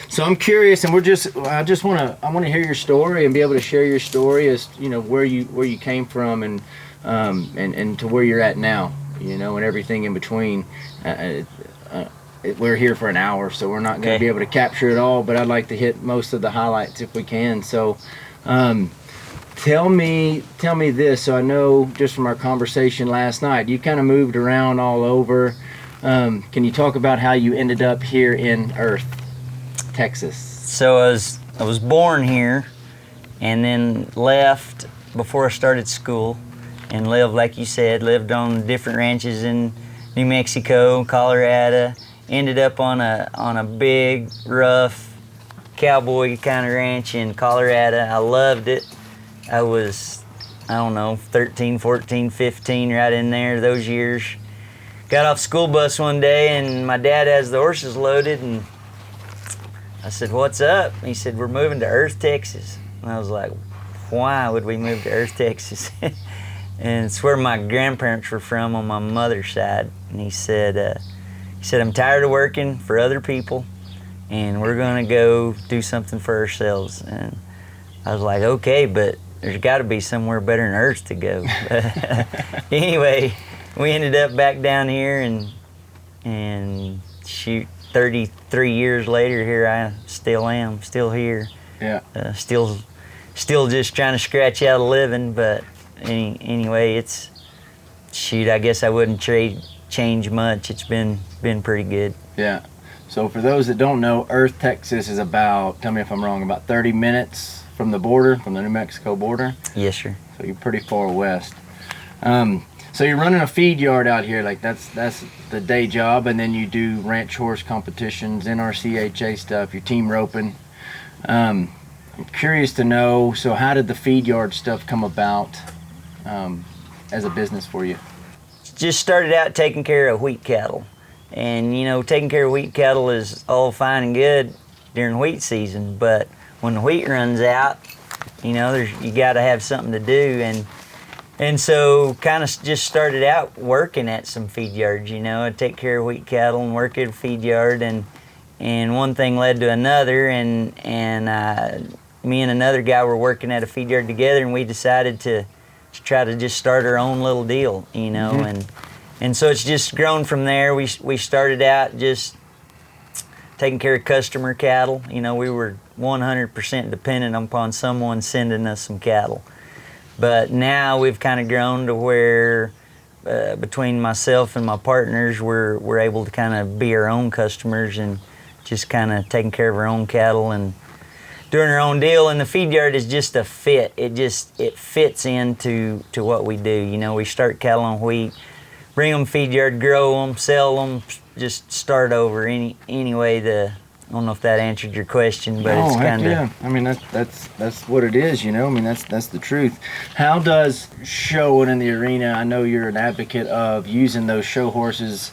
So I'm curious, and I want to hear your story and be able to share your story as where you came from and to where you're at now, and everything in between. We're here for an hour, so we're not going to be able to capture it all, but I'd like to hit most of the highlights if we can. So tell me this, so I know just from our conversation last night, you kind of moved around all over. Can you talk about how you ended up here in Earth, Texas? So I was born here and then left before I started school and lived on different ranches in New Mexico, Colorado. Ended up on a big, rough cowboy kind of ranch in Colorado. I loved it. I was, 13, 14, 15, right in there those years. Got off school bus one day and my dad has the horses loaded and I said, "What's up?" He said, "We're moving to Earth, Texas." And I was like, "Why would we move to Earth, Texas?" And it's where my grandparents were from on my mother's side. And he said, "I'm tired of working for other people and we're gonna go do something for ourselves." And I was like, "Okay, but there's gotta be somewhere better than Earth to go." Anyway, we ended up back down here and shoot, 33 years later, here I still am, still here. Yeah. Still just trying to scratch out a living, but anyway, it's, I guess I wouldn't change much. It's been pretty good. Yeah. So for those that don't know, Earth, Texas is about, tell me if I'm wrong, about 30 minutes from the border, from the New Mexico border? Yes, sir. So you're pretty far west. So you're running a feed yard out here, like that's the day job, and then you do ranch horse competitions, NRCHA stuff, your team roping. I'm curious to know, so how did the feed yard stuff come about as a business for you? Just started out taking care of wheat cattle. And taking care of wheat cattle is all fine and good during wheat season, but when the wheat runs out, you got to have something to do. And so kind of just started out working at some feed yards. I'd take care of wheat cattle and work at a feed yard, and one thing led to another, and me and another guy were working at a feed yard together, and we decided to try to just start our own little deal, mm-hmm. And so it's just grown from there. We started out just taking care of customer cattle. We were 100% dependent upon someone sending us some cattle. But now we've kind of grown to where between myself and my partners, we're able to kind of be our own customers and just kind of taking care of our own cattle and doing our own deal. And the feed yard is just a fit. It fits into what we do. We start cattle on wheat, bring them feed yard, grow them, sell them, just start over. Anyway, I don't know if that answered your question, but it's kind of... Yeah. I mean, that's what it is, I mean, that's the truth. How does showing in the arena, I know you're an advocate of using those show horses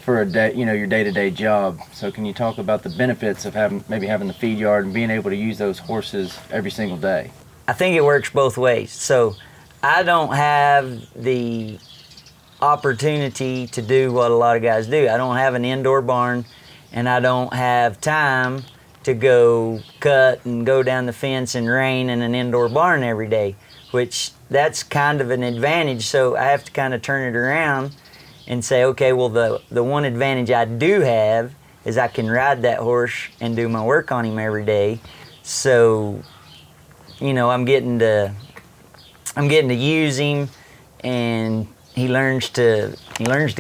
for a day, your day-to-day job. So can you talk about the benefits of having the feed yard and being able to use those horses every single day? I think it works both ways. So I don't have the opportunity to do what a lot of guys do. I don't have an indoor barn, and I don't have time to go cut and go down the fence and rein in an indoor barn every day, which that's kind of an advantage. So I have to kind of turn it around and say, okay, well, the one advantage I do have is I can ride that horse and do my work on him every day. So, I'm getting to use him, and he learns to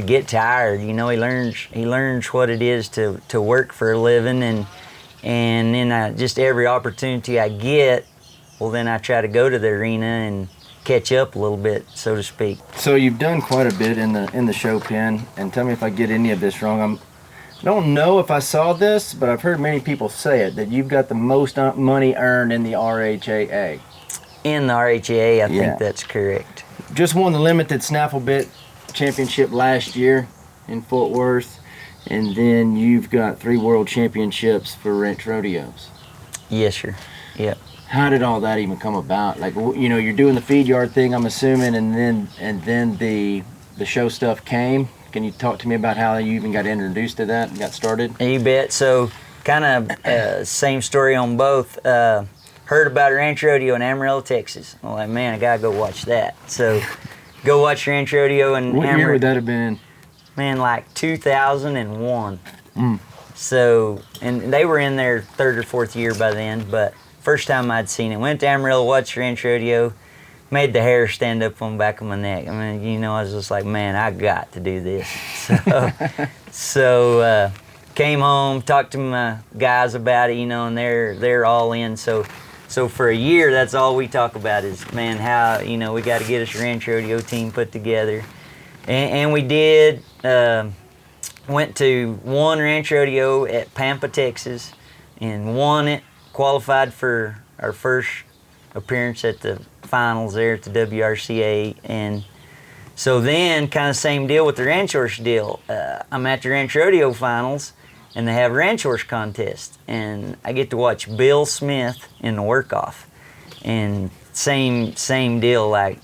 get tired. He learns what it is to work for a living, and then just every opportunity I get, well, then I try to go to the arena and catch up a little bit, so to speak. So you've done quite a bit in the show pen, and tell me if I get any of this wrong. I don't know if I saw this, but I've heard many people say it, that you've got the most money earned in the RHAA. In the RHAA, I think that's correct. Just won the limited snaffle bit championship last year in Fort Worth, and then you've got 3 world championships for ranch rodeos. Yes, sir. Yep. How did all that even come about? Like, you're doing the feed yard thing, I'm assuming, and then the show stuff came. Can you talk to me about how you even got introduced to that and got started? You bet. So kind of same story on both. Heard about a ranch rodeo in Amarillo, Texas. I'm like, man, I gotta go watch that. So, go watch ranch rodeo in What year would that have been in? Man, like 2001. So, and they were in their 3rd or 4th year by then, but first time I'd seen it. Went to Amarillo, watched ranch rodeo, made the hair stand up on the back of my neck. I mean, I was just like, man, I got to do this. So came home, talked to my guys about it, and they're all in. So for a year, that's all we talk about is, man, how, we got to get us a ranch rodeo team put together. And we did. Went to one ranch rodeo at Pampa, Texas, and won it. Qualified for our first appearance at the finals there at the WRCA. And so then, kind of same deal with the ranch horse deal. I'm at the ranch rodeo finals, and they have a ranch horse contest. And I get to watch Bill Smith in the work-off. And same deal, like,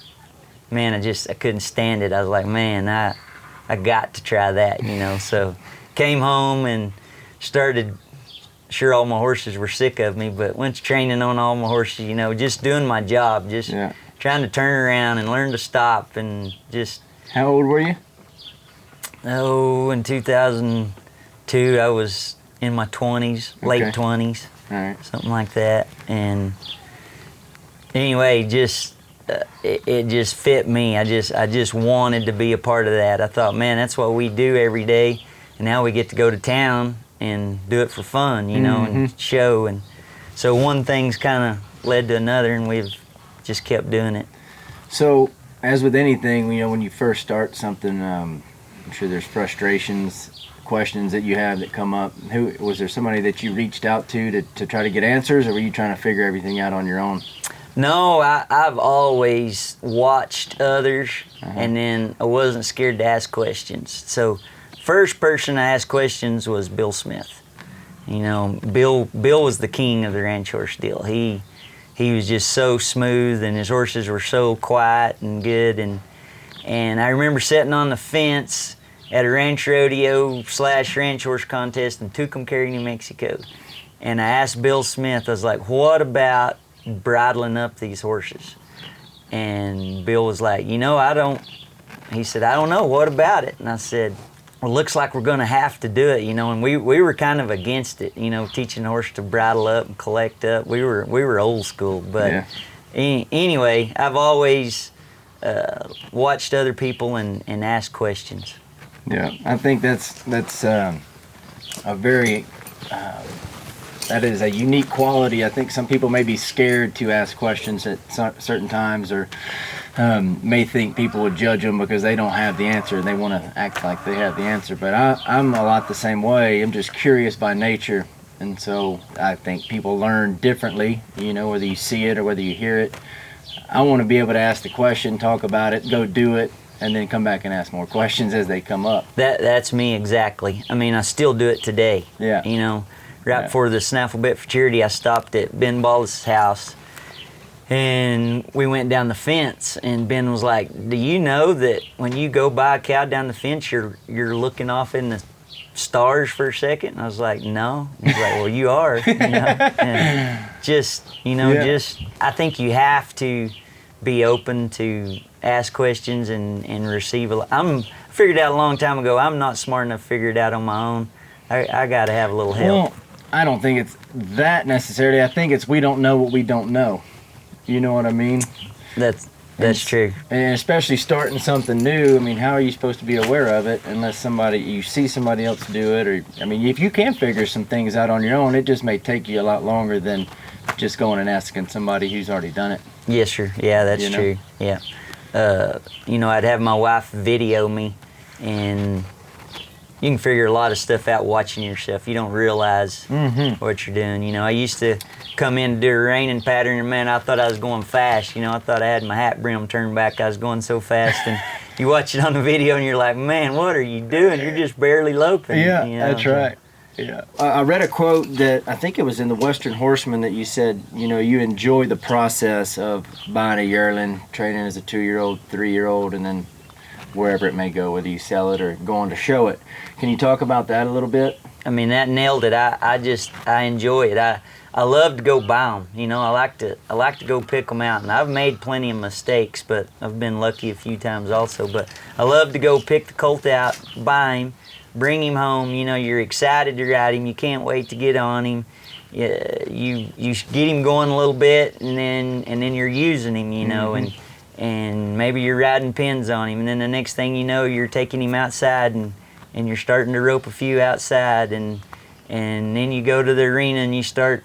man, I couldn't stand it. I was like, man, I got to try that, So came home and started, sure all my horses were sick of me, but went to training on all my horses, just doing my job, just trying to turn around and learn to stop and just. How old were you? Oh, in 2002, I was in my 20s, late 20s, all right, something like that. And anyway, it just fit me. I just wanted to be a part of that. I thought, man, that's what we do every day, and now we get to go to town and do it for fun, and show. And so one thing's kind of led to another, and we've just kept doing it. So, as with anything, when you first start something, I'm sure there's frustrations, questions that you have that come up. Was there somebody that you reached out to try to get answers, or were you trying to figure everything out on your own? No, I've always watched others, and then I wasn't scared to ask questions. So, first person I asked questions was Bill Smith. Bill was the king of the ranch horse deal. He was just so smooth, and his horses were so quiet and good. And I remember sitting on the fence at a ranch rodeo / ranch horse contest in Tucumcari, New Mexico. And I asked Bill Smith, I was like, what about bridling up these horses? And Bill was like, he said, I don't know, what about it? And I said, well, looks like we're gonna have to do it, and we were kind of against it, teaching the horse to bridle up and collect up. We were old school, but anyway, I've always watched other people and asked questions. Yeah, I think that's a very that is a unique quality. I think some people may be scared to ask questions at certain times, or may think people would judge them because they don't have the answer and they want to act like they have the answer. But I'm a lot the same way. I'm just curious by nature, and so I think people learn differently, whether you see it or whether you hear it. I want to be able to ask the question, talk about it, go do it, and then come back and ask more questions as they come up. That's me exactly. I mean, I still do it today. Yeah. Right before the Snaffle Bit for Charity, I stopped at Ben Ballas' house, and we went down the fence, and Ben was like, do you know that when you go buy a cow down the fence, you're looking off in the stars for a second? And I was like, no. He's like, well, you are. And just I think you have to be open to ask questions and receive I figured out a long time ago, I'm not smart enough to figure it out on my own. I got to have a little help. Well, I don't think it's that necessarily. I think it's we don't know what we don't know. You know what I mean? That's true. And especially starting something new, I mean, how are you supposed to be aware of it unless you see somebody else do it? Or, I mean, if you can figure some things out on your own, it just may take you a lot longer than just going and asking somebody who's already done it. Yes, sir. Yeah, that's true. Yeah. I'd have my wife video me, and you can figure a lot of stuff out watching yourself. You don't realize what you're doing. I used to come in to do a reining pattern, and man, I thought I was going fast. I thought I had my hat brim turned back. I was going so fast, and you watch it on the video, and you're like, man, what are you doing? You're just barely loping. Yeah, that's right. Yeah. I read a quote that I think it was in the Western Horseman that you said, you enjoy the process of buying a yearling, training as a 2-year-old, 3-year-old, and then wherever it may go, whether you sell it or going to show it. Can you talk about that a little bit? I mean, that nailed it. I enjoy it. I love to go buy them. You know, I like to go pick them out, and I've made plenty of mistakes, but I've been lucky a few times also. But I love to go pick the colt out, buy him, bring him home. You know, you're excited to ride him. You can't wait to get on him. You get him going a little bit, and then you're using him. You know, and maybe you're riding pins on him, and then the next thing you know, you're taking him outside and you're starting to rope a few outside, and then you go to the arena and you start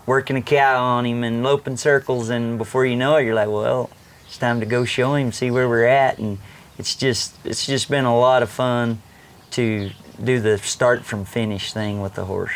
working a cow on him and loping circles, and before you know it, you're like, well, it's time to go show him, see where we're at. And it's just been a lot of fun to do the start from finish thing with the horse.